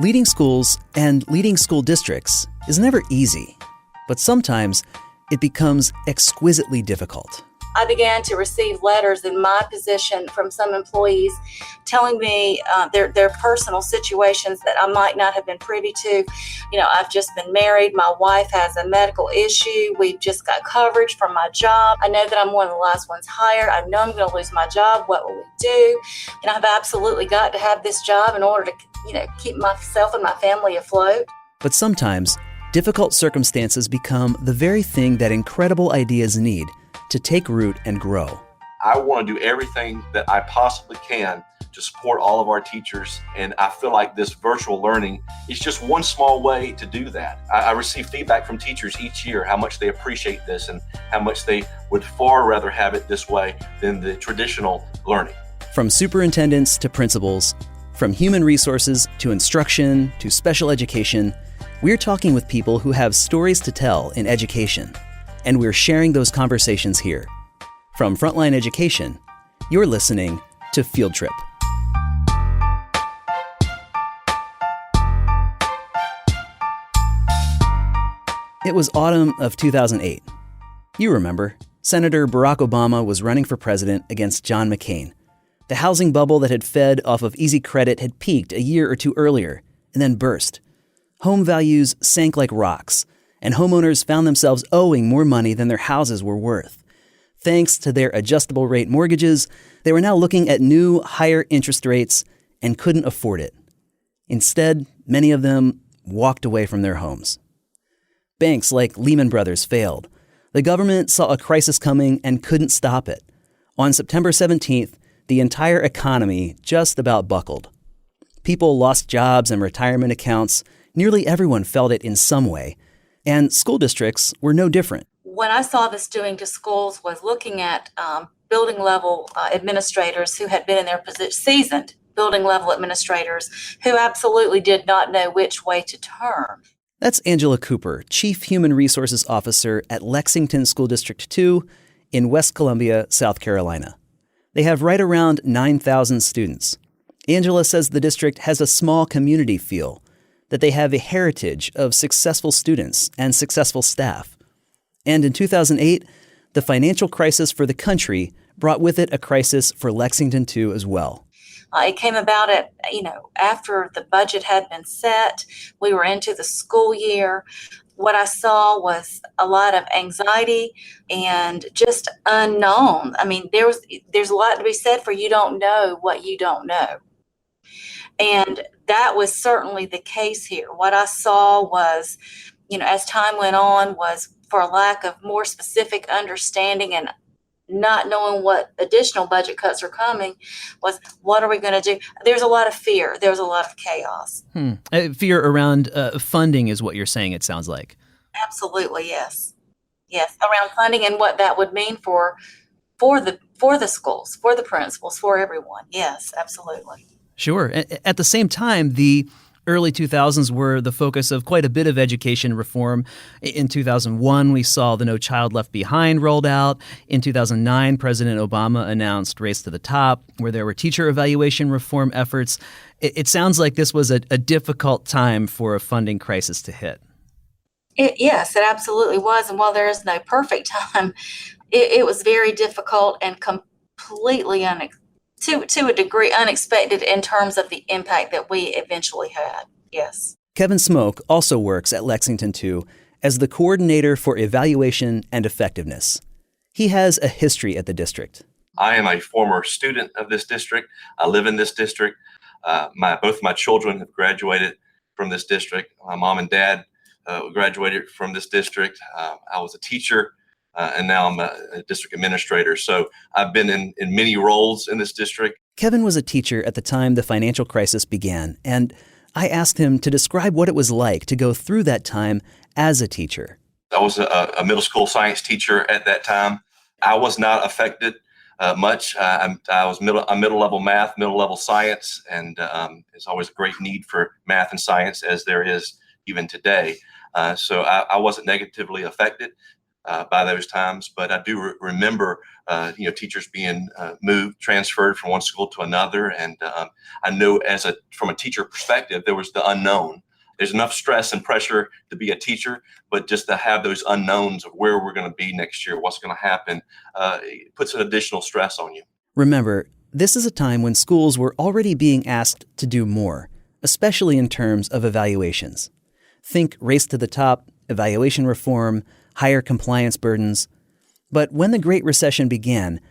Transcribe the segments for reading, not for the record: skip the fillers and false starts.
Leading schools and leading school districts is never easy, but sometimes it becomes exquisitely difficult. I began to receive letters in my position from some employees telling me their personal situations that I might not have been privy to. You know, I've just been married. My wife has a medical issue. We've just got coverage from my job. I know that I'm one of the last ones hired. I know I'm going to lose my job. What will we do? And I've absolutely got to have this job in order to, keep myself and my family afloat. But sometimes difficult circumstances become the very thing that incredible ideas need to take root and grow. I want to do everything that I possibly can to support all of our teachers, and I feel like this virtual learning is just one small way to do that. I receive feedback from teachers each year how much they appreciate this and how much they would far rather have it this way than the traditional learning. From superintendents to principals, from human resources to instruction to special education, we're talking with people who have stories to tell in education, and we're sharing those conversations here. From Frontline Education, you're listening to Field Trip. It was autumn of 2008. You remember, Senator Barack Obama was running for president against John McCain. The housing bubble that had fed off of easy credit had peaked a year or two earlier and then burst. Home values sank like rocks, and homeowners found themselves owing more money than their houses were worth. Thanks to their adjustable rate mortgages, they were now looking at new, higher interest rates and couldn't afford it. Instead, many of them walked away from their homes. Banks like Lehman Brothers failed. The government saw a crisis coming and couldn't stop it. On September 17th, the entire economy just about buckled. People lost jobs and retirement accounts. Nearly everyone felt it in some way. And school districts were no different. What I saw this doing to schools was looking at building level administrators who had been in their position, seasoned building level administrators who absolutely did not know which way to turn. That's Angela Cooper, Chief Human Resources Officer at Lexington School District Two in West Columbia, South Carolina. They have right around 9,000 students. Angela says the district has a small community feel, that they have a heritage of successful students and successful staff. And in 2008, the financial crisis for the country brought with it a crisis for Lexington Two as well. It came about after the budget had been set. We were into the school year. What I saw was a lot of anxiety and just unknown. I mean, there's a lot to be said for you don't know what you don't know. And that was certainly the case here. What I saw was, as time went on, was for a lack of more specific understanding and not knowing what additional budget cuts are coming, was what are we going to do? There's a lot of fear. There's a lot of chaos. Fear around funding is what you're saying, it sounds like. Absolutely, yes. Yes, around funding and what that would mean for the schools, for the principals, for everyone. Yes, absolutely. Sure. At the same time, the early 2000s were the focus of quite a bit of education reform. In 2001, we saw the No Child Left Behind rolled out. In 2009, President Obama announced Race to the Top, where there were teacher evaluation reform efforts. It sounds like this was a difficult time for a funding crisis to hit. Yes, it absolutely was. And while there is no perfect time, it was very difficult and completely to a degree unexpected in terms of the impact that we eventually had. Yes. Kevin Smoak also works at Lexington Two as the coordinator for evaluation and effectiveness. He has a history at the district. I am a former student of this district. I live in this district. Both my children have graduated from this district. My mom and dad graduated from this district. I was a teacher. And now I'm a district administrator. So I've been in many roles in this district. Kevin was a teacher at the time the financial crisis began, and I asked him to describe what it was like to go through that time as a teacher. I was a middle school science teacher at that time. I was not affected much. I was middle level math, middle level science, and there's always a great need for math and science as there is even today. So I wasn't negatively affected. by those times, but I do remember teachers being transferred from one school to another, and I know from a teacher perspective, there was the unknown. There's enough stress and pressure to be a teacher, but just to have those unknowns of where we're going to be next year, what's going to happen, it puts an additional stress on you. Remember, this is a time when schools were already being asked to do more, especially in terms of evaluations. Think race to the top, evaluation reform, higher compliance burdens. But when the Great Recession began,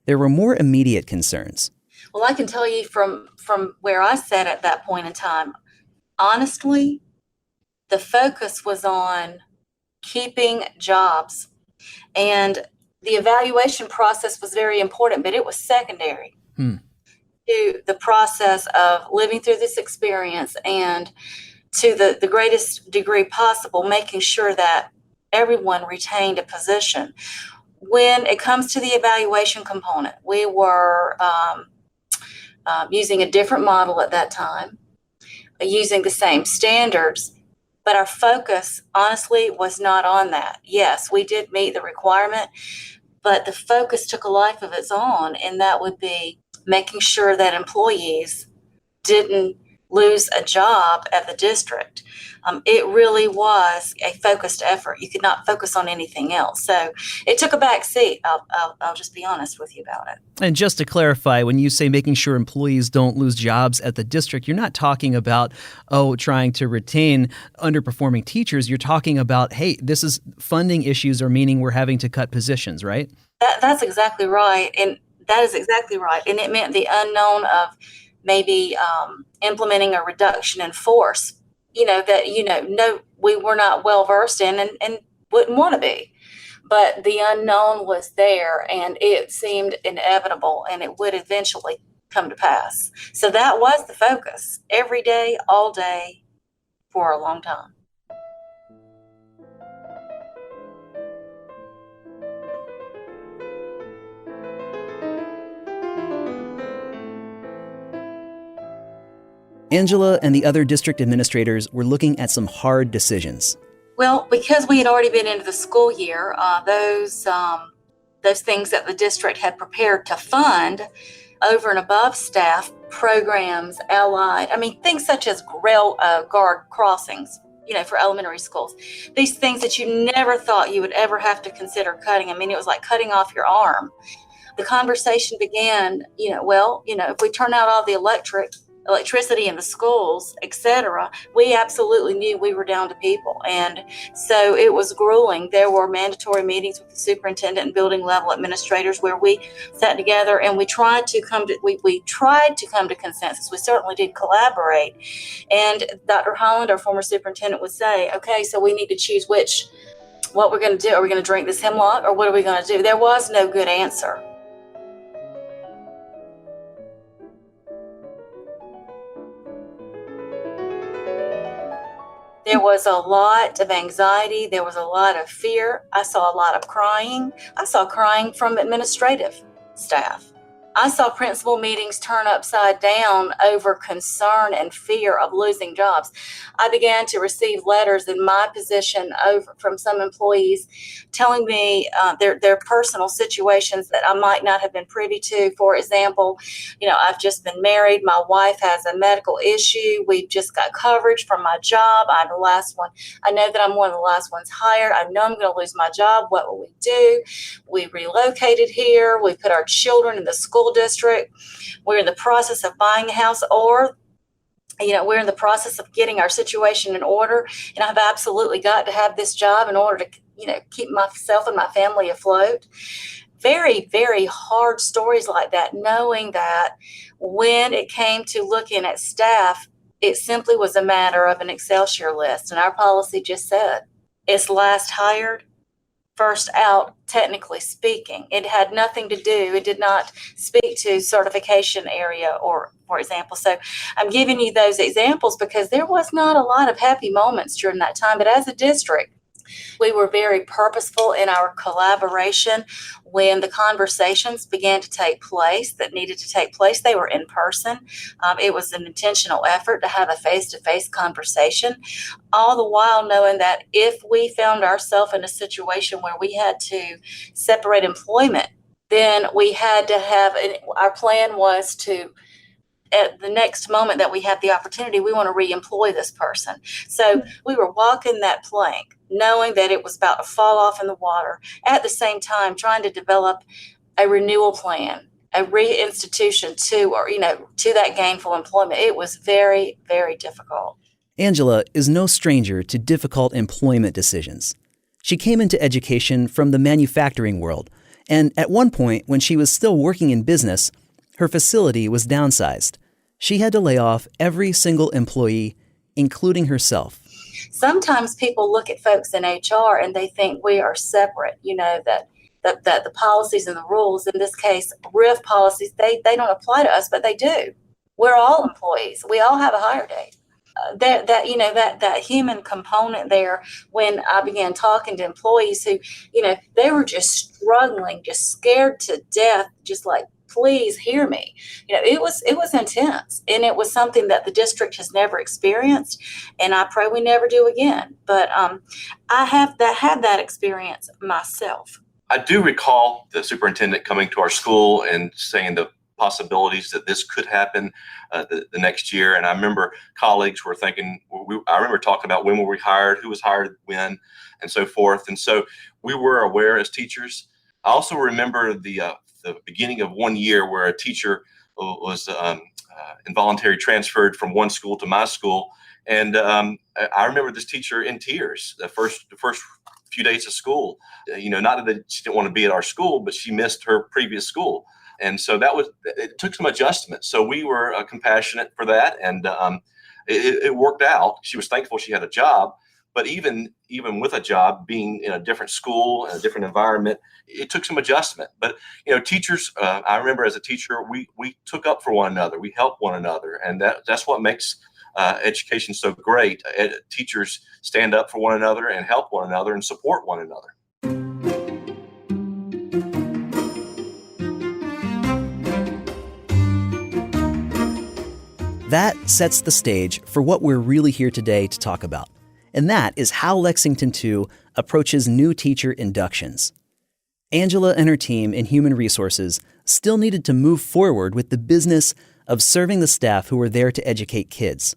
there were more immediate concerns. Well, I can tell you from where I sat at that point in time, honestly, the focus was on keeping jobs. And the evaluation process was very important, but it was secondary to the process of living through this experience and to the greatest degree possible, making sure that everyone retained a position. When it comes to the evaluation component, we were using a different model at that time, using the same standards, but our focus, honestly, was not on that. Yes, we did meet the requirement, but the focus took a life of its own, and that would be making sure that employees didn't lose a job at the district. It really was a focused effort. You could not focus on anything else. So it took a back seat. I'll just be honest with you about it. And just to clarify, when you say making sure employees don't lose jobs at the district, you're not talking about, trying to retain underperforming teachers. You're talking about, hey, this is funding issues or meaning we're having to cut positions, right? That's exactly right. And that is exactly right. And it meant the unknown of maybe implementing a reduction in force, that, we were not well versed in and wouldn't want to be. But the unknown was there, and it seemed inevitable, and it would eventually come to pass. So that was the focus every day, all day, for a long time. Angela and the other district administrators were looking at some hard decisions. Well, because we had already been into the school year, those things that the district had prepared to fund over and above staff, programs, allied, things such as rail guard crossings, for elementary schools. These things that you never thought you would ever have to consider cutting. It was like cutting off your arm. The conversation began, if we turn out all the electricity in the schools, etc., we absolutely knew we were down to people. And so it was grueling. There were mandatory meetings with the superintendent and building level administrators where we sat together and we tried to come to consensus. We certainly did collaborate. And Dr. Holland, our former superintendent, would say, okay, so we need to choose what we're going to do. Are we going to drink this hemlock, or what are we going to do? There was no good answer. There was a lot of anxiety. There was a lot of fear. I saw a lot of crying. I saw crying from administrative staff. I saw principal meetings turn upside down over concern and fear of losing jobs. I began to receive letters in my position from some employees telling me their personal situations that I might not have been privy to. For example, I've just been married. My wife has a medical issue. We've just got coverage from my job. I'm the last one. I know that I'm one of the last ones hired. I know I'm going to lose my job. What will we do? We relocated here. We put our children in the school district. We're in the process of buying a house, or we're in the process of getting our situation in order, and I've absolutely got to have this job in order to keep myself and my family afloat. Very, very hard stories like that, knowing that when it came to looking at staff, it simply was a matter of an Excel sheet list, and our policy just said it's last hired, first out, technically speaking. It had nothing to do, it did not speak to certification area, or for example. So I'm giving you those examples because there was not a lot of happy moments during that time. But as a district, We were very purposeful in our collaboration. When the conversations began to take place that needed to take place, they were in person. It was an intentional effort to have a face-to-face conversation, all the while knowing that if we found ourselves in a situation where we had to separate employment, then we had to have, our plan was to, at the next moment that we have the opportunity, we want to re-employ this person. So we were walking that plank, knowing that it was about to fall off in the water, at the same time trying to develop a renewal plan, a reinstitution to that gainful employment. It was very, very difficult. Angela is no stranger to difficult employment decisions. She came into education from the manufacturing world, and at one point, when she was still working in business, her facility was downsized. She had to lay off every single employee, including herself. Sometimes people look at folks in HR and they think we are separate, that the policies and the rules, in this case, RIF policies, they don't apply to us, but they do. We're all employees. We all have a hire date. That human component there, when I began talking to employees who, they were just struggling, just scared to death, just like, please hear me. It was intense, and it was something that the district has never experienced, and I pray we never do again. But I had that experience myself. I do recall the superintendent coming to our school and saying the possibilities that this could happen the next year. And I remember colleagues were thinking, I remember talking about when were we hired, who was hired when, and so forth. And so we were aware as teachers. I also remember the beginning of one year where a teacher was involuntary transferred from one school to my school. And I remember this teacher in tears the first few days of school. Not that she didn't want to be at our school, but she missed her previous school. And so it took some adjustment. So we were compassionate for that. And it worked out. She was thankful she had a job. But even with a job, being in a different school, in a different environment, it took some adjustment. But, teachers, I remember as a teacher, we took up for one another. We helped one another. And that's what makes education so great. Teachers stand up for one another and help one another and support one another. That sets the stage for what we're really here today to talk about. And that is how Lexington Two approaches new teacher inductions. Angela and her team in human resources still needed to move forward with the business of serving the staff who were there to educate kids.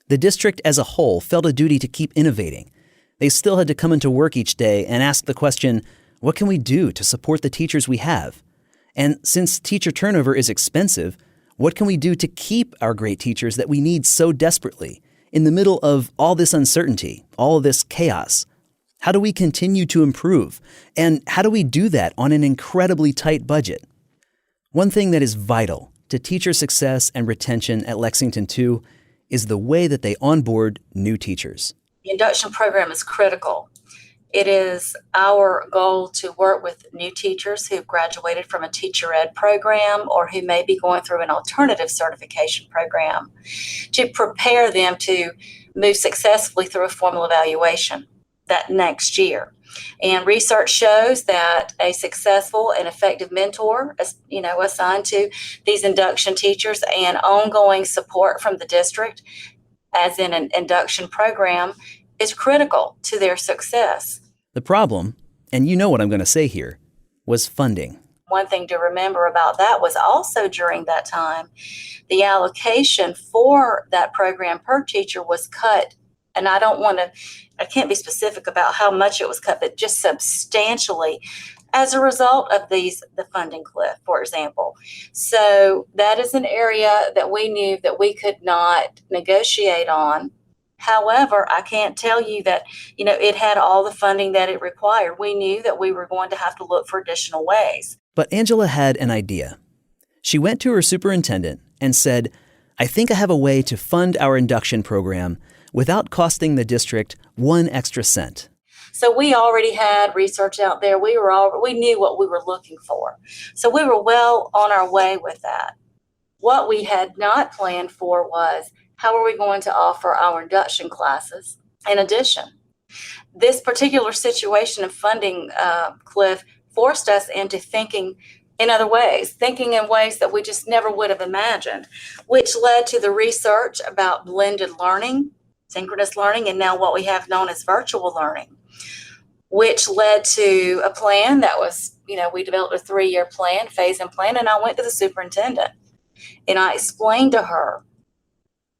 The district as a whole felt a duty to keep innovating. They still had to come into work each day and ask the question, what can we do to support the teachers we have? And since teacher turnover is expensive, what can we do to keep our great teachers that we need so desperately in the middle of all this uncertainty, all of this chaos? How do we continue to improve? And how do we do that on an incredibly tight budget? One thing that is vital to teacher success and retention at Lexington Two is the way that they onboard new teachers. The induction program is critical. It is our goal to work with new teachers who've graduated from a teacher ed program or who may be going through an alternative certification program to prepare them to move successfully through a formal evaluation that next year. And research shows that a successful and effective mentor, assigned to these induction teachers and ongoing support from the district, as in an induction program, is critical to their success. The problem, and you know what I'm going to say here, was funding. One thing to remember about that was also during that time, the allocation for that program per teacher was cut. And I can't be specific about how much it was cut, but just substantially as a result of the funding cliff, for example. So that is an area that we knew that we could not negotiate on. However, I can't tell you that, it had all the funding that it required. We knew that we were going to have to look for additional ways. But Angela had an idea. She went to her superintendent and said, I think I have a way to fund our induction program without costing the district one extra cent. So we already had research out there. We knew what we were looking for. So we were well on our way with that. What we had not planned for was, how are we going to offer our induction classes in addition? This particular situation of funding, Cliff, forced us into thinking in other ways, thinking in ways that we just never would have imagined, which led to the research about blended learning, synchronous learning, and now what we have known as virtual learning, which led to a plan that was, we developed a 3-year plan, phase-in plan, and I went to the superintendent and I explained to her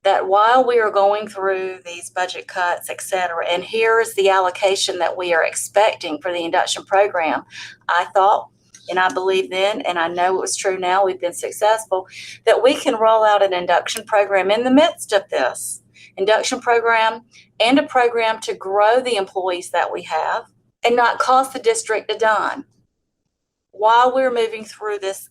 that while we are going through these budget cuts, et cetera, and here is the allocation that we are expecting for the induction program, I thought, and I believe then, and I know it was true now, we've been successful, that we can roll out an induction program in the midst of this induction program and a program to grow the employees that we have and not cost the district a dime while we're moving through this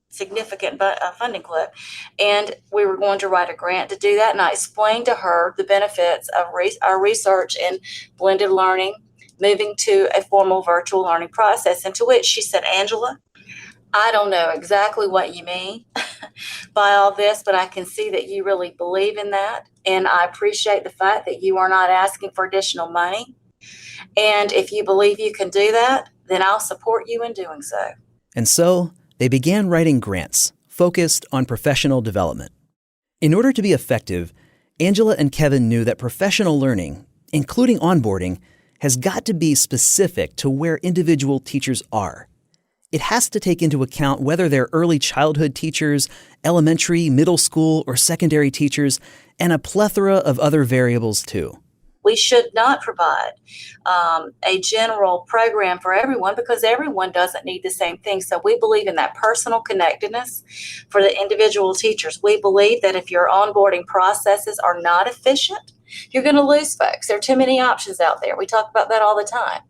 significant funding clip. And we were going to write a grant to do that. And I explained to her the benefits of our research in blended learning, moving to a formal virtual learning process. And to which she said, Angela, I don't know exactly what you mean by all this, but I can see that you really believe in that. And I appreciate the fact that you are not asking for additional money. And if you believe you can do that, then I'll support you in doing so. And so they began writing grants focused on professional development. In order to be effective, Angela and Kevin knew that professional learning, including onboarding, has got to be specific to where individual teachers are. It has to take into account whether they're early childhood teachers, elementary, middle school, or secondary teachers, and a plethora of other variables too. We should not provide a general program for everyone because everyone doesn't need the same thing. So we believe in that personal connectedness for the individual teachers. We believe that if your onboarding processes are not efficient, you're going to lose folks. There are too many options out there. We talk about that all the time.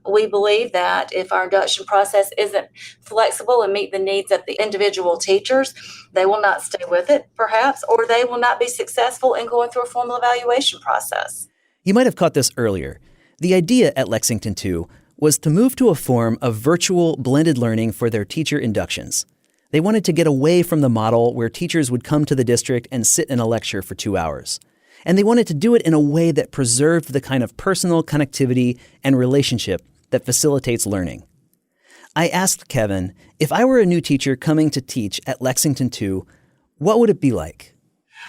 We believe that if our induction process isn't flexible and meet the needs of the individual teachers, they will not stay with it, perhaps, or they will not be successful in going through a formal evaluation process. You might have caught this earlier. The idea at Lexington Two was to move to a form of virtual blended learning for their teacher inductions. They wanted to get away from the model where teachers would come to the district and sit in a lecture for 2 hours. And they wanted to do it in a way that preserved the kind of personal connectivity and relationship that facilitates learning. I asked Kevin, if I were a new teacher coming to teach at Lexington Two, what would it be like?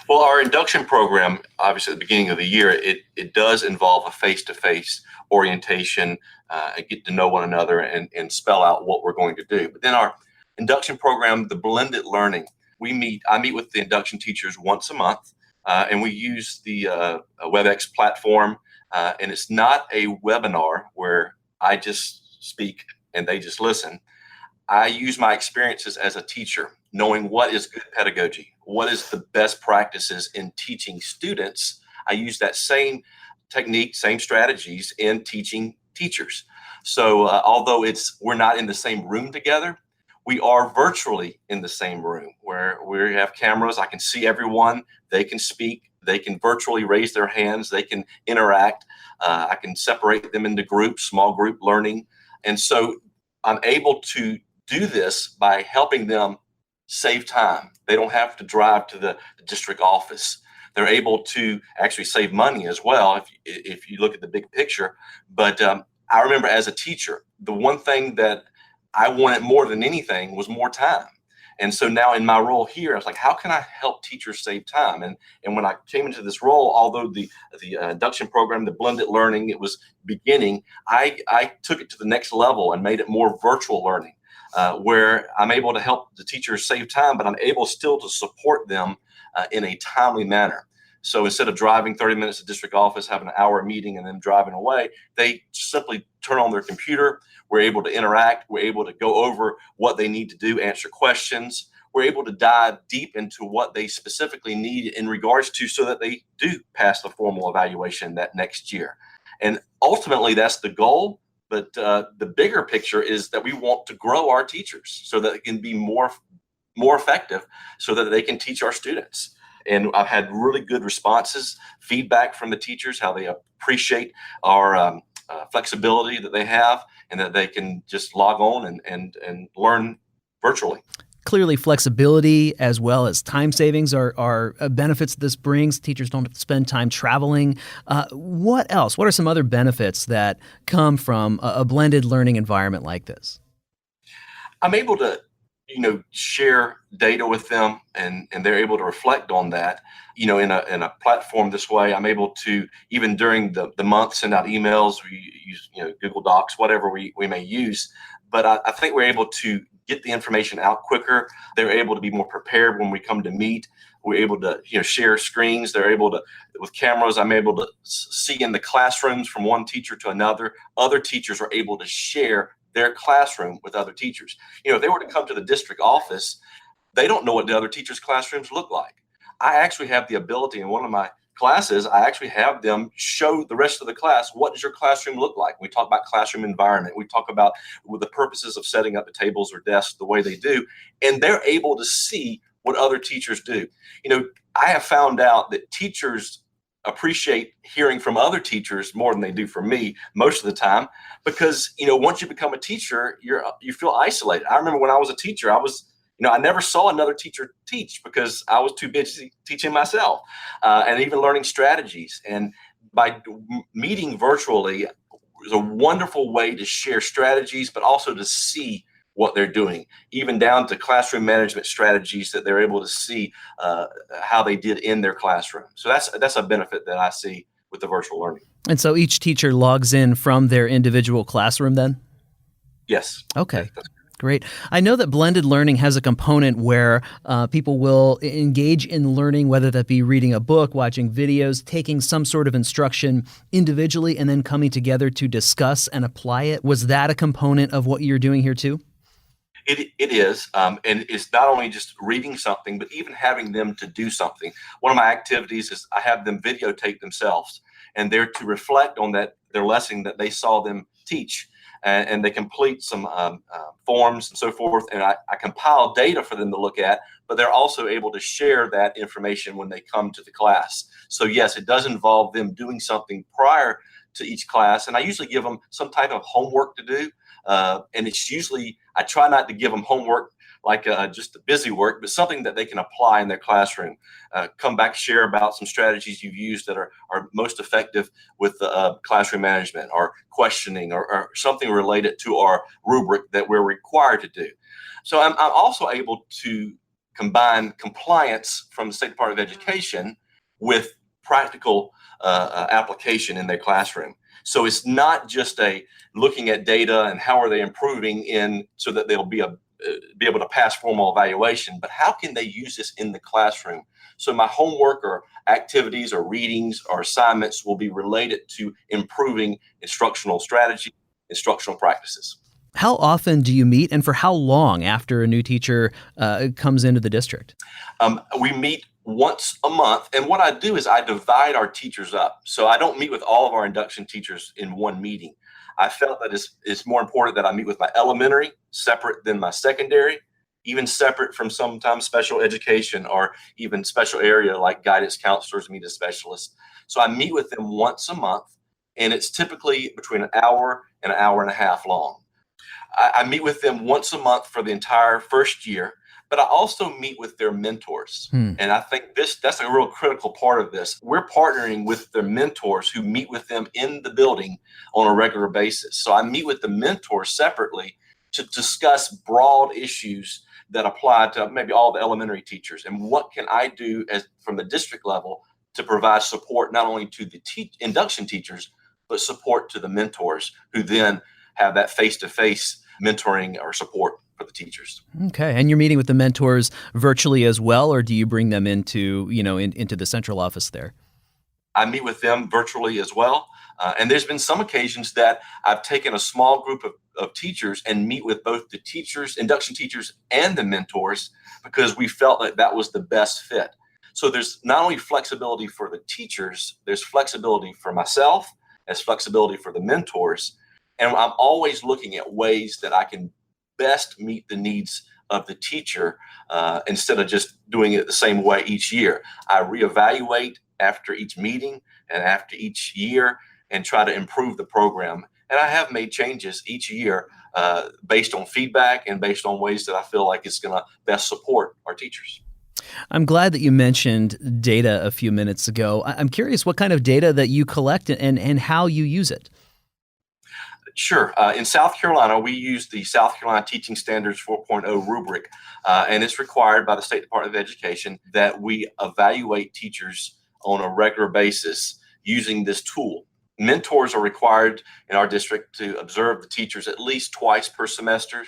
Well, our induction program, obviously at the beginning of the year, it does involve a face-to-face orientation, get to know one another and spell out what we're going to do. But then our induction program, the blended learning, I meet with the induction teachers once a month, and we use the WebEx platform, and it's not a webinar where I just speak and they just listen. I use my experiences as a teacher, knowing what is good pedagogy, what is the best practices in teaching students. I use that same technique, same strategies in teaching teachers. So although we're not in the same room together, we are virtually in the same room where we have cameras. I can see everyone. They can speak. They can virtually raise their hands. They can interact. I can separate them into groups, small group learning. And so I'm able to do this by helping them save time. They don't have to drive to the district office. They're able to actually save money as well if you look at the big picture. But I remember as a teacher, the one thing that I wanted more than anything was more time. And so now in my role here, I was like, how can I help teachers save time? And when I came into this role, although the induction program, the blended learning, it was beginning, I took it to the next level and made it more virtual learning, where I'm able to help the teachers save time, but I'm able still to support them in a timely manner. So instead of driving 30 minutes to district office, having an hour meeting and then driving away, they simply turn on their computer. We're able to interact. We're able to go over what they need to do, answer questions. We're able to dive deep into what they specifically need in regards to so that they do pass the formal evaluation that next year. And ultimately, that's the goal. But the bigger picture is that we want to grow our teachers so that it can be more effective so that they can teach our students. And I've had really good responses, feedback from the teachers, how they appreciate our flexibility that they have and that they can just log on and learn virtually. Clearly, flexibility as well as time savings are benefits this brings. Teachers don't have to spend time traveling. What else? What are some other benefits that come from a blended learning environment like this? I'm able to, share data with them, and they're able to reflect on that, in a platform this way. I'm able to, even during the month, send out emails. We use, Google Docs, whatever we may use. But I think we're able to get the information out quicker. They're able to be more prepared when we come to meet. We're able to, share screens. They're able to, with cameras, I'm able to see in the classrooms from one teacher to another. Other teachers are able to share their classroom with other teachers. If they were to come to the district office, they don't know what the other teachers' classrooms look like. I actually have the ability in one of my classes, I actually have them show the rest of the class, what does your classroom look like? We talk about classroom environment. We talk about the purposes of setting up the tables or desks the way they do, and they're able to see what other teachers do. I have found out that teachers appreciate hearing from other teachers more than they do from me most of the time, because once you become a teacher, you feel isolated. I remember when I was a teacher, I never saw another teacher teach because I was too busy teaching myself, and even learning strategies. And by meeting virtually is a wonderful way to share strategies, but also to see what they're doing, even down to classroom management strategies that they're able to see how they did in their classroom. So that's a benefit that I see with the virtual learning. And so each teacher logs in from their individual classroom then? Yes. Okay. Great. I know that blended learning has a component where people will engage in learning, whether that be reading a book, watching videos, taking some sort of instruction individually, and then coming together to discuss and apply it. Was that a component of what you're doing here too? It is, and it's not only just reading something, but even having them to do something. One of my activities is I have them videotape themselves, and they're to reflect on their lesson that they saw them teach, and they complete some forms and so forth, and I compile data for them to look at, but they're also able to share that information when they come to the class. So yes, it does involve them doing something prior to each class, and I usually give them some type of homework to do. And it's usually, I try not to give them homework like just the busy work, but something that they can apply in their classroom. Come back, share about some strategies you've used that are most effective with classroom management or questioning or something related to our rubric that we're required to do. So I'm also able to combine compliance from the State Department of Education with practical application in their classroom. So it's not just looking at data and how are they improving so that they'll be able to pass formal evaluation, but how can they use this in the classroom? So my homework or activities or readings or assignments will be related to improving instructional strategy, instructional practices. How often do you meet, and for how long after a new teacher comes into the district? We meet once a month, and what I do is I divide our teachers up. So I don't meet with all of our induction teachers in one meeting. I felt that it's more important that I meet with my elementary separate than my secondary, even separate from sometimes special education or even special area like guidance counselors, meet a specialist. So I meet with them once a month, and it's typically between an hour and a half long. I meet with them once a month for the entire first year, but I also meet with their mentors. And I think that's a real critical part of this. We're partnering with their mentors who meet with them in the building on a regular basis. So I meet with the mentors separately to discuss broad issues that apply to maybe all the elementary teachers. And what can I do from the district level to provide support not only to the induction teachers, but support to the mentors who then have that face-to-face mentoring or support for the teachers. Okay. And you're meeting with the mentors virtually as well, or do you bring them into the central office there? I meet with them virtually as well. And there's been some occasions that I've taken a small group of teachers and meet with both the teachers, induction teachers, and the mentors, because we felt that was the best fit. So there's not only flexibility for the teachers, there's flexibility for myself, there's flexibility for the mentors. And I'm always looking at ways that I can best meet the needs of the teacher instead of just doing it the same way each year. I reevaluate after each meeting and after each year and try to improve the program And I have made changes each year based on feedback and based on ways that I feel like it's going to best support our teachers. I'm glad that you mentioned data a few minutes ago. I'm curious what kind of data that you collect and how you use it. Sure. In South Carolina, we use the South Carolina Teaching Standards 4.0 rubric, and it's required by the State Department of Education that we evaluate teachers on a regular basis using this tool. Mentors are required in our district to observe the teachers at least twice per semester.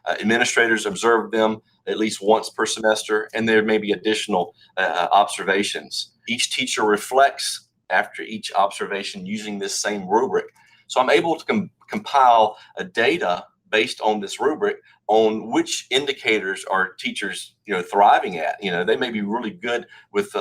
Administrators observe them at least once per semester, and there may be additional observations. Each teacher reflects after each observation using this same rubric. So I'm able to compile a data based on this rubric on which indicators are teachers, thriving at. They may be really good with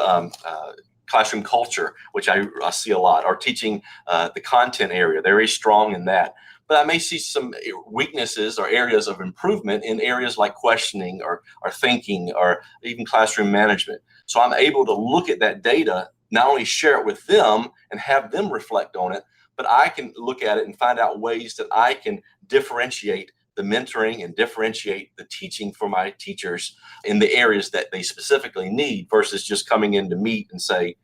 classroom culture, which I see a lot, or teaching the content area. They're very strong in that. But I may see some weaknesses or areas of improvement in areas like questioning or thinking or even classroom management. So I'm able to look at that data, not only share it with them and have them reflect on it, but I can look at it and find out ways that I can differentiate the mentoring and differentiate the teaching for my teachers in the areas that they specifically need versus just coming in to meet and say,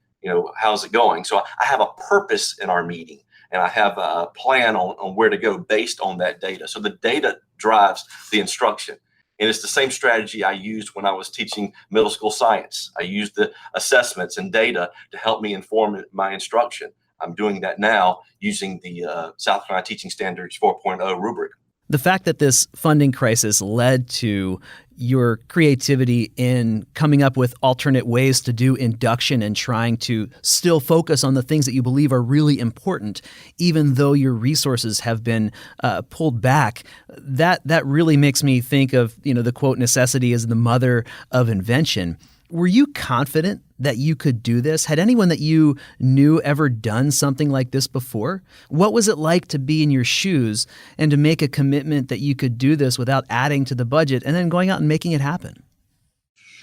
how's it going? So I have a purpose in our meeting, and I have a plan on where to go based on that data. So the data drives the instruction. And it's the same strategy I used when I was teaching middle school science. I used the assessments and data to help me inform my instruction. I'm doing that now using the South Carolina Teaching Standards 4.0 rubric. The fact that this funding crisis led to your creativity in coming up with alternate ways to do induction and trying to still focus on the things that you believe are really important, even though your resources have been pulled back, that really makes me think of, the quote, necessity is the mother of invention. Were you confident that you could do this? Had anyone that you knew ever done something like this before? What was it like to be in your shoes and to make a commitment that you could do this without adding to the budget and then going out and making it happen?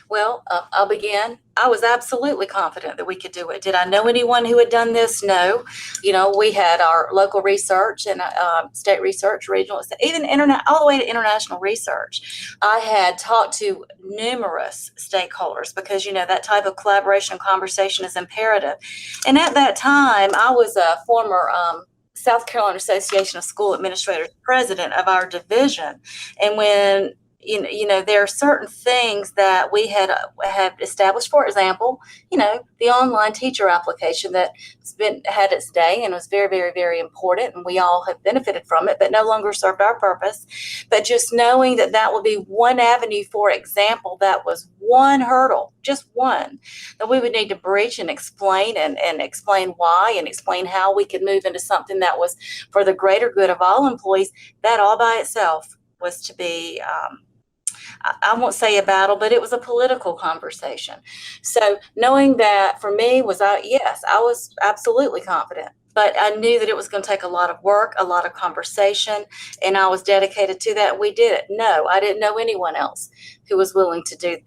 Well, I'll begin. I was absolutely confident that we could do it. Did I know anyone who had done this? No. We had our local research and state research, regional, even all the way to international research. I had talked to numerous stakeholders because, that type of collaboration and conversation is imperative. And at that time, I was a former South Carolina Association of School Administrators president of our division. And when there are certain things that we have established. For example, the online teacher application that's had its day and was very, very, very important, and we all have benefited from it, but no longer served our purpose. But just knowing that would be one avenue, for example, that was one hurdle, just one, that we would need to breach and explain and explain why and explain how we could move into something that was for the greater good of all employees. That all by itself was to be I won't say a battle, but it was a political conversation. So knowing that for me yes, I was absolutely confident, but I knew that it was going to take a lot of work, a lot of conversation, and I was dedicated to that. We did it. No, I didn't know anyone else who was willing to do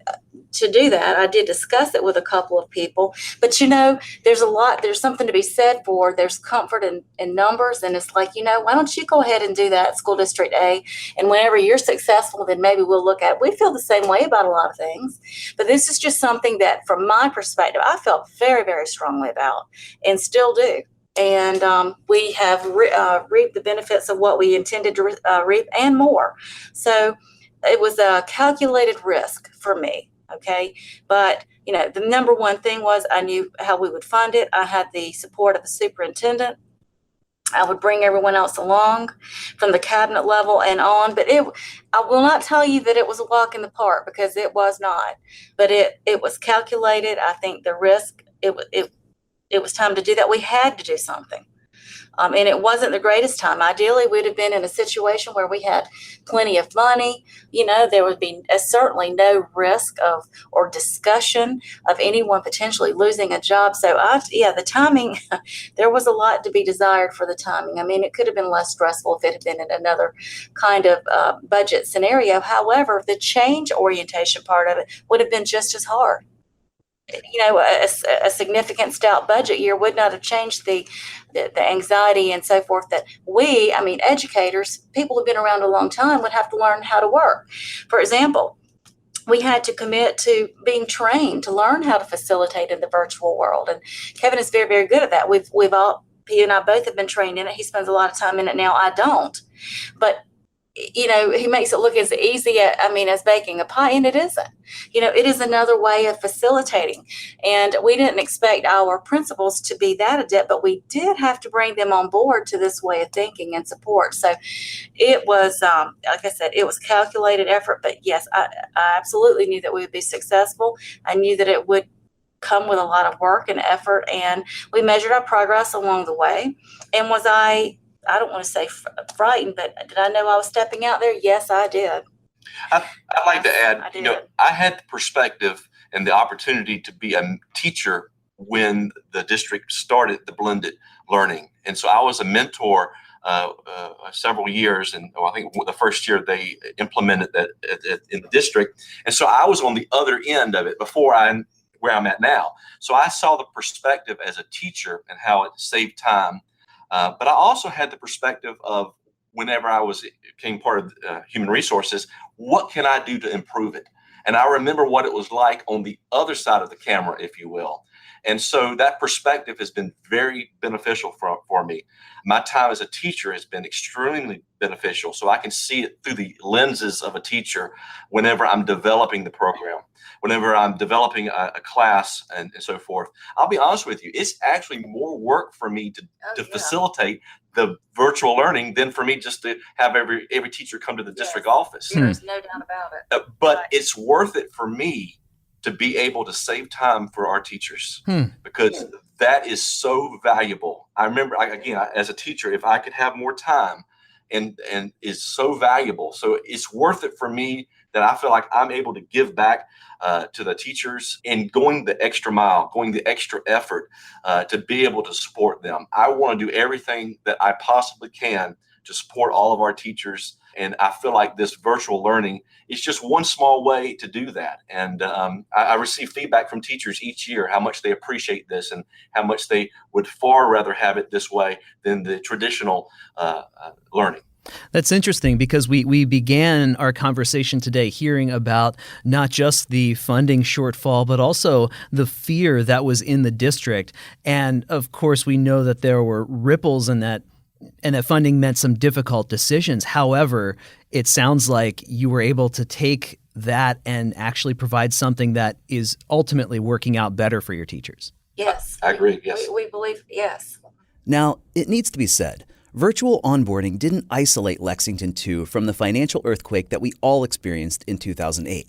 that. I did discuss it with a couple of people, but there's something to be said there's comfort in numbers. And it's like, why don't you go ahead and do that at School District A? And whenever you're successful, then maybe we'll look at it. We feel the same way about a lot of things, but this is just something that from my perspective, I felt very, very strongly about and still do. And we have reaped the benefits of what we intended to reap and more. So it was a calculated risk for me. Okay. But, the number one thing was I knew how we would fund it. I had the support of the superintendent. I would bring everyone else along from the cabinet level and on. But I will not tell you that it was a walk in the park, because it was not. But it was calculated. I think the risk, it was time to do that. We had to do something. And it wasn't the greatest time. Ideally, we'd have been in a situation where we had plenty of money. There would be certainly no risk or discussion of anyone potentially losing a job. So, the timing, there was a lot to be desired for the timing. I mean, it could have been less stressful if it had been in another kind of budget scenario. However, the change orientation part of it would have been just as hard. a significant stout budget year would not have changed the anxiety and so forth that educators, people who've been around a long time, would have to learn how to work. For example, we had to commit to being trained to learn how to facilitate in the virtual world. And Kevin is very, very good at that. He and I both have been trained in it. He spends a lot of time in it now. I don't. But he makes it look as easy as baking a pie, and it isn't. It is another way of facilitating. And we didn't expect our principals to be that adept, but we did have to bring them on board to this way of thinking and support. So it was, like I said, it was calculated effort. But yes, I absolutely knew that we would be successful. I knew that it would come with a lot of work and effort, and we measured our progress along the way. And was I don't want to say frightened, but did I know I was stepping out there? Yes, I did. I'd like to add, I had the perspective and the opportunity to be a teacher when the district started the blended learning. And so I was a mentor several years, and I think the first year they implemented that in the district. And so I was on the other end of it where I'm at now. So I saw the perspective as a teacher and how it saved time. But I also had the perspective of whenever I became part of human resources, what can I do to improve it? And I remember what it was like on the other side of the camera, if you will. And so that perspective has been very beneficial for me. My time as a teacher has been extremely beneficial. So I can see it through the lenses of a teacher whenever I'm developing the program, whenever I'm developing a class and so forth. I'll be honest with you, it's actually more work for me to facilitate the virtual learning than for me just to have every teacher come to the district office. There's no doubt about it. But it's worth it for me to be able to save time for our teachers because that is so valuable. I remember, as a teacher, if I could have more time and is so valuable. So it's worth it for me that I feel like I'm able to give back to the teachers and going the extra mile, going the extra effort to be able to support them. I want to do everything that I possibly can to support all of our teachers. And I feel like this virtual learning is just one small way to do that. And I receive feedback from teachers each year, how much they appreciate this and how much they would far rather have it this way than the traditional learning. That's interesting because we began our conversation today hearing about not just the funding shortfall, but also the fear that was in the district. And of course, we know that there were ripples in that, and that funding meant some difficult decisions. However, it sounds like you were able to take that and actually provide something that is ultimately working out better for your teachers. Yes. I agree. Yes. We believe, yes. Now, it needs to be said, virtual onboarding didn't isolate Lexington Two from the financial earthquake that we all experienced in 2008.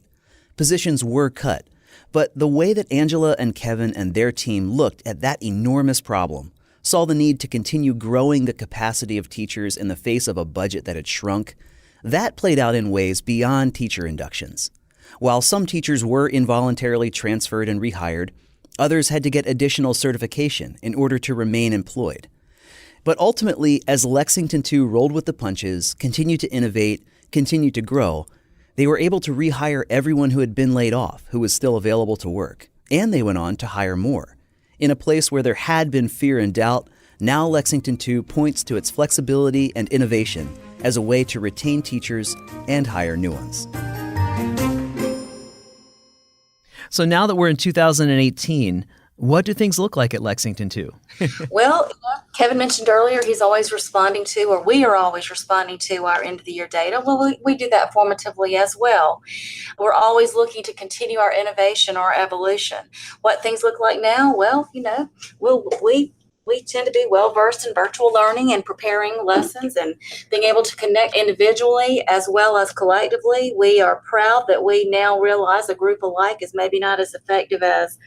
Positions were cut, but the way that Angela and Kevin and their team looked at that enormous problem, saw the need to continue growing the capacity of teachers in the face of a budget that had shrunk, that played out in ways beyond teacher inductions. While some teachers were involuntarily transferred and rehired, others had to get additional certification in order to remain employed. But ultimately, as Lexington Two rolled with the punches, continued to innovate, continued to grow, they were able to rehire everyone who had been laid off, who was still available to work. And they went on to hire more. In a place where there had been fear and doubt, now Lexington Two points to its flexibility and innovation as a way to retain teachers and hire new ones. So now that we're in 2018, what do things look like at Lexington Two? Well, Kevin mentioned earlier he's always responding to, or we are always responding to, our end of the year data. Well, we do that formatively as well. We're always looking to continue our innovation, our evolution. What things look like now? Well, we tend to be well versed in virtual learning and preparing lessons and being able to connect individually as well as collectively. We are proud that we now realize a group alike is maybe not as effective as,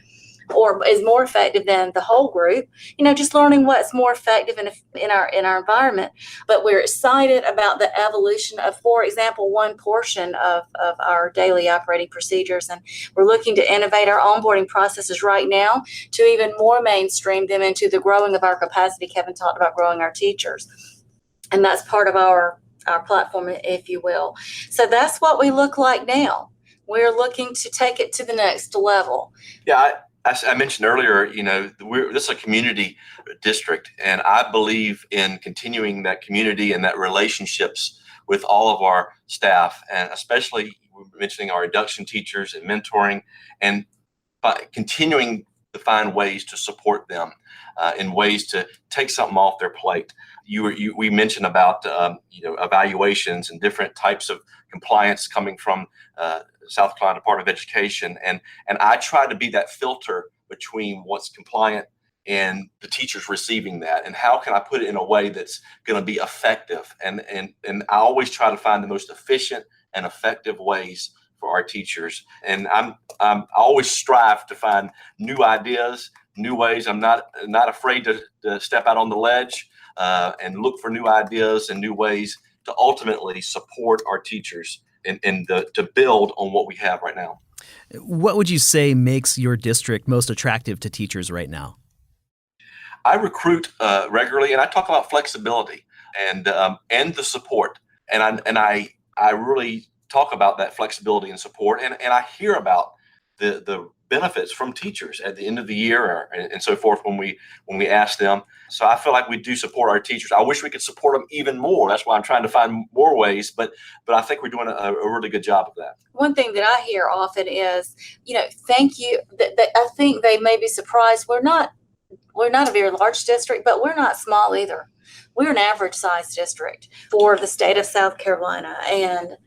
or is more effective than the whole group, just learning what's more effective in our environment. But we're excited about the evolution of, for example, one portion of our daily operating procedures. And we're looking to innovate our onboarding processes right now to even more mainstream them into the growing of our capacity. Kevin talked about growing our teachers. And that's part of our platform, if you will. So that's what we look like now. We're looking to take it to the next level. Yeah, I mentioned earlier, this is a community district, and I believe in continuing that community and that relationships with all of our staff, and especially mentioning our induction teachers and mentoring, and by continuing to find ways to support them in ways to take something off their plate. We mentioned about evaluations and different types of compliance coming from South Carolina Department of Education, and I try to be that filter between what's compliant and the teachers receiving that, and how can I put it in a way that's going to be effective, and I always try to find the most efficient and effective ways for our teachers. And I always strive to find new ideas, new ways. I'm not afraid to step out on the ledge and look for new ideas and new ways to ultimately support our teachers and to build on what we have right now. What would you say makes your district most attractive to teachers right now? I recruit regularly, and I talk about flexibility and the support, and I really talk about that flexibility and support, and I hear about the benefits from teachers at the end of the year and so forth when we ask them. So I feel like we do support our teachers. I wish we could support them even more. That's why I'm trying to find more ways, but I think we're doing a really good job of that. One thing that I hear often is, thank you. I think they may be surprised. We're not a very large district, but we're not small either. We're an average sized district for the state of South Carolina. And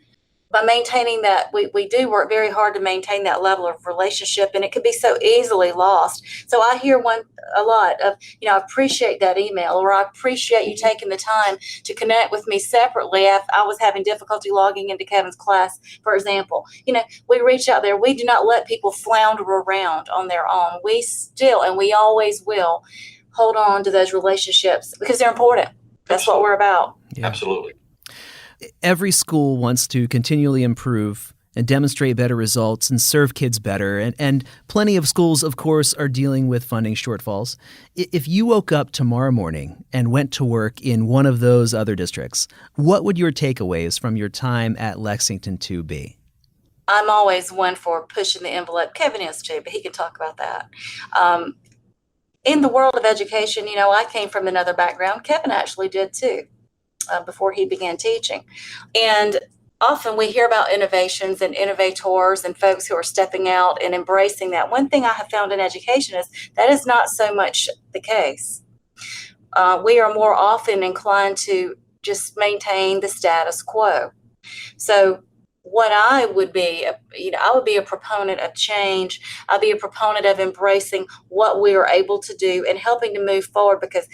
by maintaining that, we do work very hard to maintain that level of relationship, and it could be so easily lost. So I hear a lot of, I appreciate that email, or I appreciate you taking the time to connect with me separately if I was having difficulty logging into Kevin's class, for example. We reach out there. We do not let people flounder around on their own. We still, and we always will, hold on to those relationships because they're important. That's Absolutely. What we're about. Yeah. Absolutely. Every school wants to continually improve and demonstrate better results and serve kids better. And plenty of schools, of course, are dealing with funding shortfalls. If you woke up tomorrow morning and went to work in one of those other districts, what would your takeaways from your time at Lexington Two be? I'm always one for pushing the envelope. Kevin is too, but he can talk about that. In the world of education, I came from another background. Kevin actually did too. Before he began teaching. And often we hear about innovations and innovators and folks who are stepping out and embracing that. One thing I have found in education is that is not so much the case. We are more often inclined to just maintain the status quo. So what I would be, I would be a proponent of change. I'd be a proponent of embracing what we are able to do and helping to move forward because,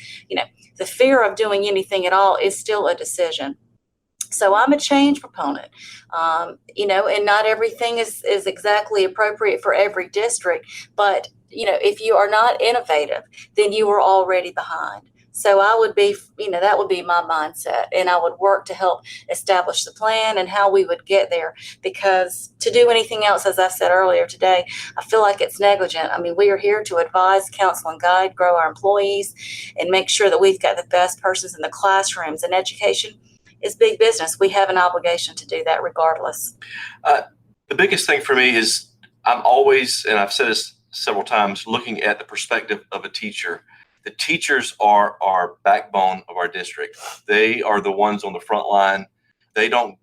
the fear of doing anything at all is still a decision. So I'm a change proponent, and not everything is exactly appropriate for every district. But, if you are not innovative, then you are already behind. So I would be, that would be my mindset, and I would work to help establish the plan and how we would get there, because to do anything else, as I said earlier today, I feel like it's negligent. I mean, we are here to advise, counsel, and guide, grow our employees, and make sure that we've got the best persons in the classrooms. And education is big business. We have an obligation to do that regardless. The biggest thing for me is I'm always, and I've said this several times, looking at the perspective of a teacher. The teachers are our backbone of our district. They are the ones on the front line. They don't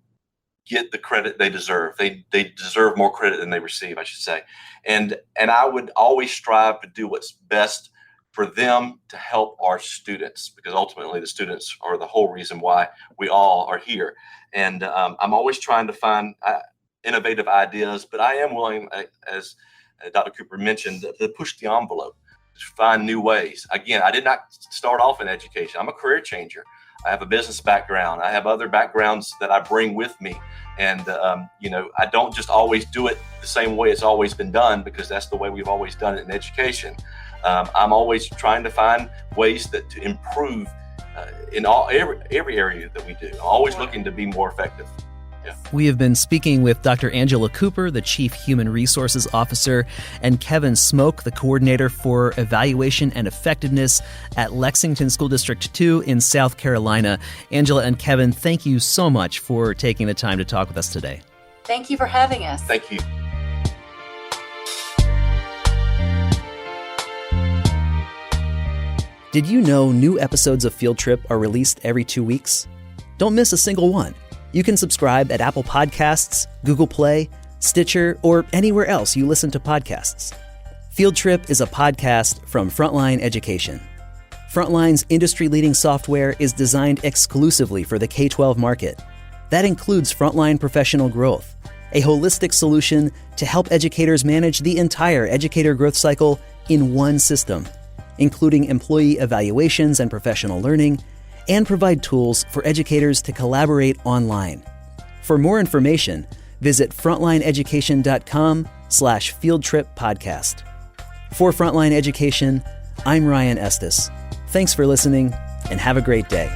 get the credit they deserve. They deserve more credit than they receive, I should say. And I would always strive to do what's best for them to help our students, because ultimately the students are the whole reason why we all are here. And I'm always trying to find innovative ideas, but I am willing, as Dr. Cooper mentioned, to push the envelope. Find new ways. Again, I did not start off in education. I'm a career changer. I have a business background. I have other backgrounds that I bring with me. And, I don't just always do it the same way it's always been done, because that's the way we've always done it in education. I'm always trying to find ways to improve in every area that we do. I'm always looking to be more effective. Yeah. We have been speaking with Dr. Angela Cooper, the Chief Human Resources Officer, and Kevin Smoak, the Coordinator for Evaluation and Effectiveness at Lexington School District 2 in South Carolina. Angela and Kevin, thank you so much for taking the time to talk with us today. Thank you for having us. Thank you. Did you know new episodes of Field Trip are released every 2 weeks? Don't miss a single one. You can subscribe at Apple Podcasts, Google Play, Stitcher, or anywhere else you listen to podcasts. Field Trip is a podcast from Frontline Education. Frontline's industry-leading software is designed exclusively for the K-12 market. That includes Frontline Professional Growth, a holistic solution to help educators manage the entire educator growth cycle in one system, including employee evaluations and professional learning, and provide tools for educators to collaborate online. For more information, visit frontlineeducation.com/fieldtrippodcast. For Frontline Education, I'm Ryan Estes. Thanks for listening, and have a great day.